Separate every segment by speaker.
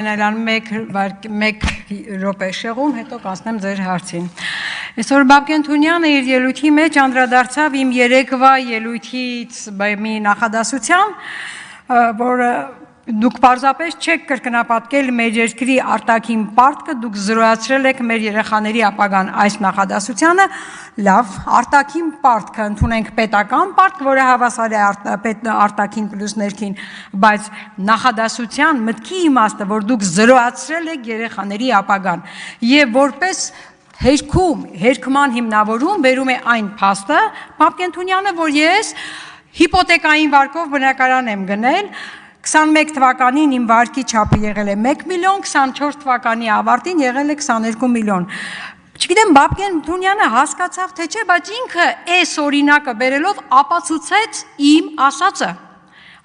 Speaker 1: մեկ րոպե շեղում, հետո կանցնեմ ձեր հարցին։ Այսօր Բաբկեն Թունյանը իր ելույթի մեջ անդրադարձավ իմ երեկվա ելույթից մի նախադասության, որ դուք պարզապես չեք կրկնապատկել մեր երկրի արտաքին պարտքը, դուք զրոյացրել եք մեր երեխաների ապագան այս նախադասությանը, լավ, արտաքին պարտքը ընդունենք պետական պարտք, որը հավասար է արտաքին պլյուս ներքին, բայց նախադասության մտքի իմաստը, որ դուք զրոյացրել եք երեխաների ապագան, եւ որպես հերքման հիմնավորում բերում է այն փաստը, Բաբկեն Թունյանը, որ ես հիպոթեկային վարկով բնակարան եմ գնել, 21 թվականին իմ վարկի չափը եղել է 1 միլիոն, 24 թվականի ավարտին եղել է 22 միլիոն։ Չգիտեմ, Բաբկեն Թունյանը հասկացավ, թե չէ, բայց ինքը այս օրինակը բերելով ապացուցեց իմ ասածը։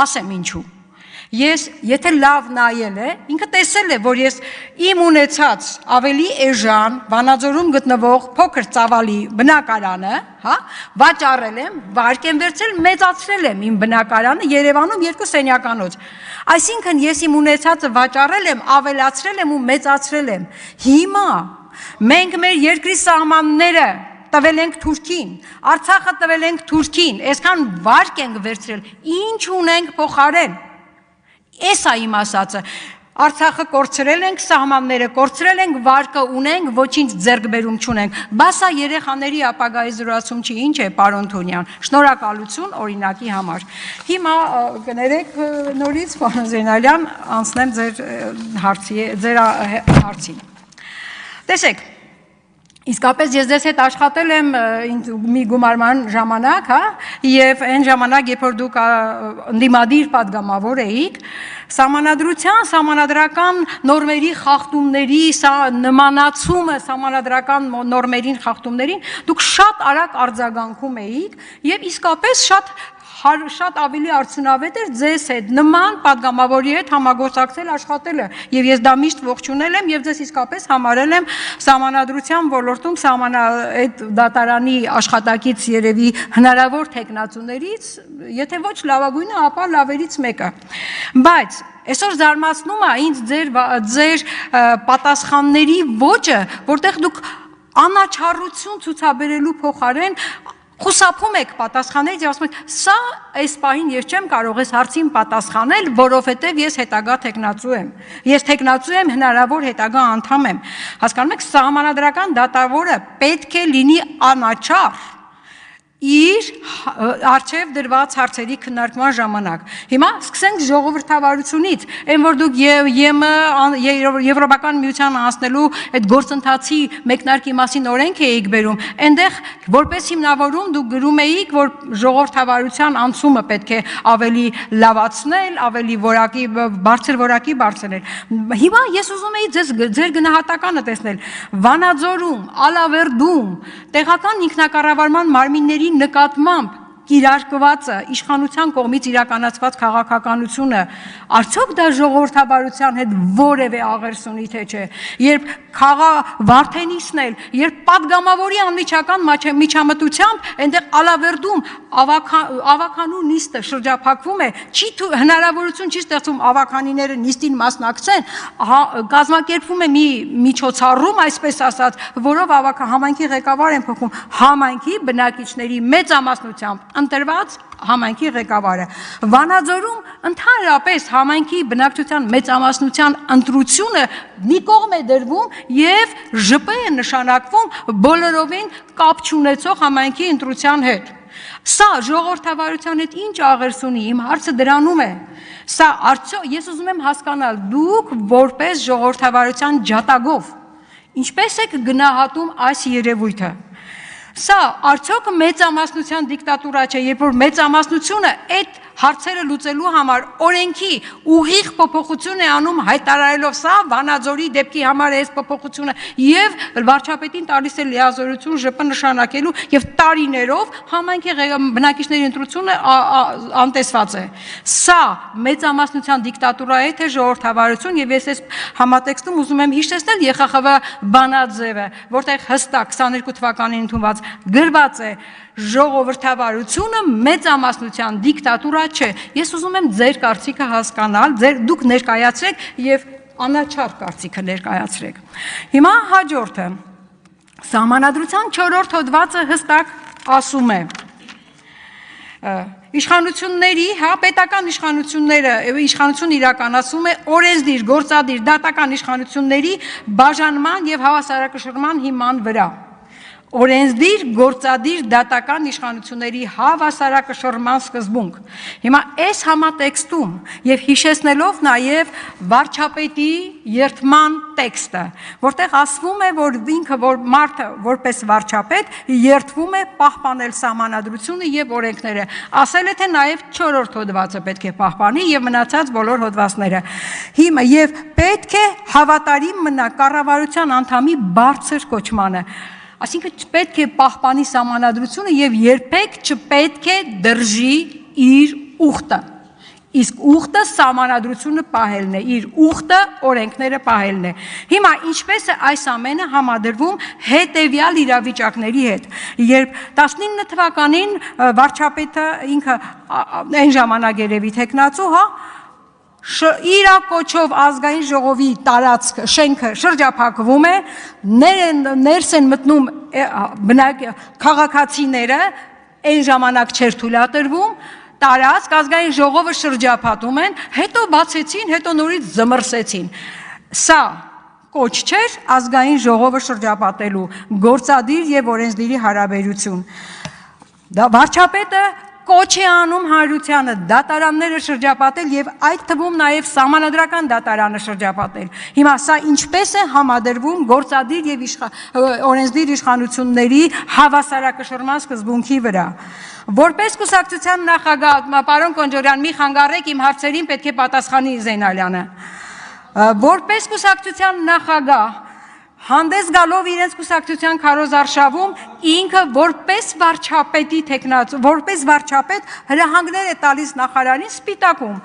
Speaker 1: Ասեմ ինչու։ Ես, եթե լավ նայել է, ինքը տեսել է, որ ես իմ ունեցած ավելի էժան, Վանաձորում գտնվող փոքր ծավալի բնակարանը, վաճառել եմ, վարկ եմ վերցրել, մեծացրել եմ իմ բնակարանը Երևանում 2 սենյականոց։ Այսինքն ես իմ ունեցածը վաճառել եմ, ավելացրել եմ ու մեծացրել եմ։ Հիմա մենք մեր երկրի սահմանները տվել ենք Թուրքին, Արցախը տվել ենք Թուրքին, այսքան վարկ ենք վերցրել, ինչ ունենք փոխարեն։ Էս է իմ ասածը, Արցախը կորցրել ենք, սահմանները կորցրել ենք, վարկը ունենք, ոչինչ ձեռքբերում չունենք, բասա երեխաների ապագայի զրոյացում չի, ինչ է, պարոն Թունյան, շնորհակալություն օրինակի համար։ Հիմա կներեք նորից, պարոն Զեյնալյան, անցնեմ ձեր հարցին։ Տեսեք, իսկապես ես ձեզ հետ աշխատել եմ մի գումարման ժամանակ, եւ այն ժամանակ, երբ որ դուք ընդդիմադիր պատգամավոր էիք, սահմանադրական նորմերի խախտումների նմանացումը սահմանադրական նորմերին խախտումներին դուք շատ արագ արձագանքում էիք եւ իսկապես շատ ավելի արդյունավետ էր ձեզ հետ նման պատգամավորի հետ համագործակցել աշխատելը եւ ես դա միշտ ողջունել եմ եւ ձեզ իսկապես համարել եմ սահմանադրության ոլորտում այդ դատարանի աշխատակից երևի հնարավոր տեխնացուներից, եթե ոչ լավագույնը, ապա լավերից մեկը։ Բայց այսօր զարմացնում է ինձ ձեր պատասխանների ոճը, որտեղ դուք անաչառություն ցուցաբերելու փոխարեն խուսափում եք պատասխաներից եւ ասում եք, սա այս պահին ես չեմ կարող այս հարցին պատասխանել, որովհետեւ ես հետագա տեխնացու եմ։ Ես տեխնացու եմ, հնարավոր հետագա անդամ եմ։ Հասկանում եք, սահմանադրական դատավորը պետք է լինի անաչառ իր արչև դրված հարցերի քննարկման ժամանակ։ Հիմա սկսենք ժողովրդավարությունից, այն որ դուք Եվրոպական միության անցնելու այդ գործընթացի մեկնարկի մասին օրենք էիք բերում, այնտեղ որպես հիմնավորում դուք գրում էիք, որ ժողովրդավարության անցումը պետք է ավելի լավացնել, ավելի բարձր որակի բարձրել։ Հիմա ես ուզում էի ձեր գնահատականը տեսնել։ Վանաձորում, Ալավերդում, տեղական ինքնակառավարման մարմինների նկատմամբ կիրարկվածը, իշխանության կողմից իրականացված քաղաքականությունը, արդյոք դա ժողովրդավարության հետ որևէ աղերսունի թե չէ, երբ Վարդենիսն էլ, երբ պատգամավորի անմիջական միջամտությամբ այնտեղ Ալավերդում ավականու նիստը շրջափակվում է, հնարավորություն չի ստեղծում ավականիները նիստին մասնակցեն, կազմակերպվում է մի միջոցառում, այսպես ասած, որով համայնքի ղեկավար են փոխում, համայնքի բնակիչների մեծամասնությամբ ընտրված համայնքի ղեկավարը։ Վանաձորում ընդհանրապես համայնքի բնակչության մեծամասնության ընտրությունը մի կողմ է դրվում եւ ԺՊ է նշանակվում բոլորովին կապ չունեցող համայնքի ընտրության հետ։ Սա ժողովրդավարության հետ ինչ աղերս ունի, իմ հարցը դրանում է։ Սա արդյոք ես ուզում եմ հասկանալ, դուք որպես ժողովրդավարության ջատագով ինչպես եք գնահատում այս երևույթը։ Սա արդյոք մեծամասնության դիկտատուրա չէ, երբ որ մեծամասնությունը այդ հարցերը լուծելու համար օրենքի ուղիղ փոփոխություն է անում հայտարարելով սա Վանաձորի դեպքի համար է այս փոփոխությունը եւ վարչապետին տալիս է լիազորություն ԺՊ նշանակելու եւ տարիներով համայնքի բնակիչների ընտրությունը անտեսված է։ Սա մեծամասնության դիկտատուրա է թե ժողովրդավարություն եւ ես այս համատեքստում ուզում եմ հիշեցնել ԵԽԽՎ բանաձևը, որտեղ հստակ 22 թվականին ընդունված գրված է ժողովրդավարությունը մեծամասնության դիկտատուրա չէ։ Ես ուզում եմ ձեր կարծիքը հասկանալ, դուք ներկայացրեք եւ անաչառ կարծիքը ներկայացրեք։ Հիմա հաջորդը Սահմանադրության 4-րդ հոդվածը հստակ ասում է. Իշխանությունների, պետական իշխանություն իրականացում է օրենսդիր, գործադիր, դատական իշխանությունների բաժանման եւ հավասարակշռման հիման վրա։ Օրենսդիր, գործադիր, դատական իշխանությունների հավասարակշռման սկզբունք։ Հիմա այս համատեքստում եւ հիշեցնելով նաեւ վարչապետի երթման տեքստը, որտեղ ասվում է, որ ինքը որ մարդը որպես վարչապետ երթվում է պահպանել սահմանադրությունը եւ օրենքները, ասել է թե նաեւ 4-րդ հոդվածը պետք է պահպանի եւ մնացած բոլոր հոդվածները։ Հիմա եւ պետք է հավատարիմ մնա կառավարության անդամի բարձր կոչմանը։ Այսինքն պետք է պահպանի սահմանադրությունը եւ երբեք չպետք է դրժի իր ուխտը։ Իսկ ուխտը սահմանադրությունը պահելն է, իր ուխտը օրենքները պահելն է։ Հիմա ինչպես է այս ամենը համադրվում հետևյալ իրավիճակների հետ։ Երբ 19 թվականին վարչապետը ինքը այն ժամանակ երևի թեկնածու, իրա կոչով ազգային ժողովի տարածք շենքը շրջափակվում է, ներս են մտնում քաղաքացիները, այն ժամանակ չէր թույլատրվում, տարածք ազգային ժողովը շրջափակում են, հետո բացեցին, հետո նորից զմռսեցին։ Սա կոչ չէր ազգային ժողովը շրջապատելու, գործադիր եւ օրենսդիրի հարաբերություն։ Վարչապետը կոչ է անում հանրությանը դատարանները շրջապատել եւ այդ թվում նաեւ սահմանադրական դատարանը շրջապատել։ Հիմա սա ինչպես է համադրվում գործադիր եւ օրենսդիր իշխանությունների հավասարակշռման սկզբունքի վրա։ Որպես կուսակցության նախագահ, պարոն Կոնջորյան, մի խանգարեք իմ հարցերին պետք է պատասխանի Զեյնալյանը։ Որպես կուսակցության նախագահ հանդես գալով իրենց կուսակցության քարոզարշավում ինքը որպես վարչապետի թեկնածու, որպես վարչապետ հրահանգներ է տալիս նախարարին սպիտակում։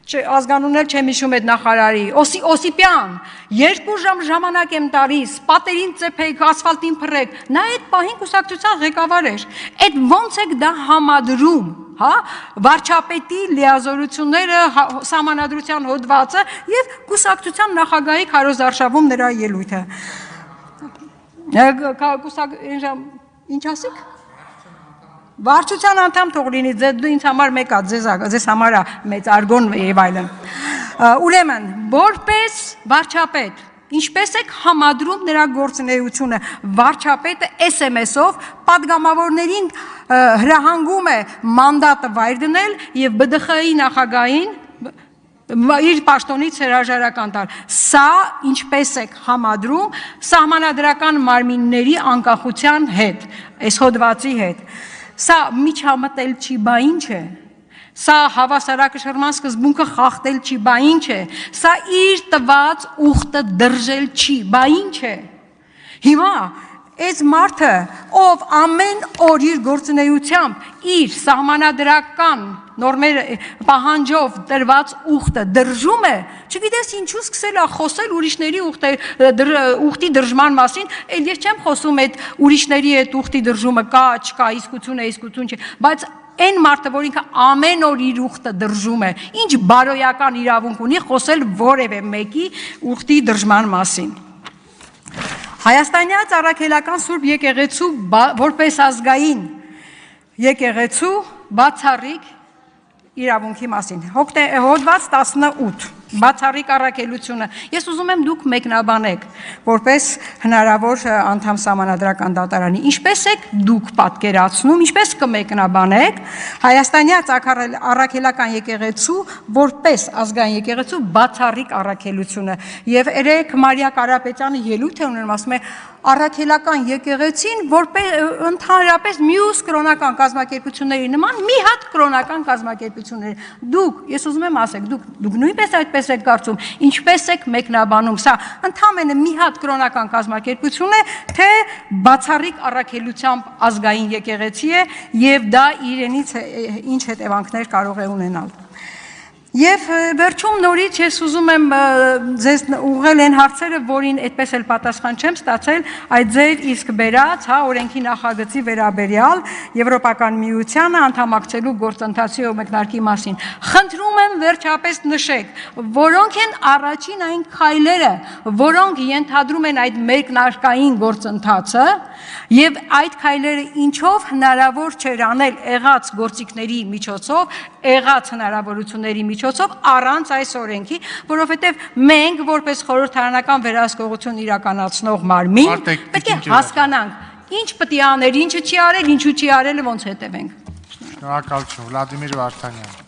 Speaker 1: Ազգանունն էլ չեմ հիշում այդ նախարարի, Օսիպյան, 2 ժամ ժամանակ եմ տալիս, պատերին ծեփեք, ասֆալտին փռեք, նա այդ պահին կուսակցության ղեկավար էր։ Այդ ոնց եք դա համադրում, վարչապետի լիազորությունները, սահմանադրության հոդվածը եւ կուսակցության նախագահի քարոզարշավում նրա ելույթը։ Ինչ ասիք։ Վարչության անդամ թող լինի, դու ինձ համար մեկ է, ձեզ համար մեծ արգոն եւ այլն։ Ուրեմն, որպես վարչապետ, ինչպես եք համադրում նրա գործունեությունը, վարչապետը SMS-ով падգամավորներին հրահանգում է մանդատը վայր դնել եւ ԲԴԽ-ի նախագահին իր պաշտոնից հրաժարական տալ։ Սա ինչպես եք համադրում սահմանադրական մարմինների անկախության հետ, այս հոդվածի հետ։ Սա միջամտել չի, բա ինչ է։ Սա հավասարակշռման սկզբունքը խախտել չի, բա ինչ է։ Սա իր տված ուխտը դրժել չի, բա ինչ է։ Հիմա այս մարդը, ով ամեն օր իր գործունեությամբ իր սահմանադրական նորմերը պահանջով տրված ուխտը դրժում է, չգիտես ինչու սկսել է խոսել ուրիշների ուխտի դրժման մասին, էլ ես չեմ խոսում այդ ուրիշների այդ ուխտի դրժումը կա, չկա, իսկություն է, իսկություն չէ, բայց այն մարդը, որ ինքը ամեն օր իր ուխտը դրժում է, ինչ բարոյական իրավունք ունի խոսել որևէ մեկի ուխտի դրժման մասին։ Հայաստանյան Առաքելական Սուրբ եկեղեցու որպես ազգային եկեղեցու բացառիկ իրավունքի մասին։ Հոդված 18 բացառիկ առաքելությունը։ Ես ուզում եմ դուք մեկնաբանեք, որպես հնարավոր անդամ սահմանադրական դատարանի, ինչպես եք դուք պատկերացնում, ինչպես կմեկնաբանեք Հայաստանյան Առաքելական եկեղեցու որպես ազգային եկեղեցու բացառիկ առաքելությունը։ Եվ երեք Մարիա Կարապետյանը ելույթ է ունենում, ասում է առաքելական եկեղեցին ընդհանրապես մյուս կրոնական կազմակերպությունների նման մի հատ կրոնական կազմակերպություններ։ Դուք, ես ուզում եմ ասեք, դուք նույնպես այդպես եք կարծում, ինչպես եք մեկնաբանում, սա ընդհանրապես մի հատ կրոնական կազմակերպություն է, թե բացառիկ առաքելությամբ ազգային եկեղեցի է եւ դա իրենից ինչ հետևանքներ կարող է ունենալ։ Եվ վերջում նորից ես ուզում եմ ձեզ ուղղել այն հարցերը, որին այդպես էլ պատասխան չեմ ստացել, այդ ձեր իսկ բերած, օրենքի նախագծի վերաբերյալ Եվրոպական միությանը անդամակցելու գործընթացի ու մեկնարկի մասին։ Խնդրում եմ վերջապես նշեք, որոնք են առաջին այն քայլերը, որոնք ենթադրում են այդ մեկնարկային գործընթացը, եւ այդ քայլերը ինչով հնարավոր չէր անել եղած գործիքների միջոցով, եղած հնարավորությունների միջոցով առանց այս օրենքի, որովհետև մենք որպես խորհրդարանական վերահսկողություն իրականացնող մարմին պետք է հասկանանք ինչ պետք է անել, ինչը չի արել, ինչու չի արել, ոնց հետևենք։
Speaker 2: Շնորհակալություն, Վլադիմիր Վարդանյան։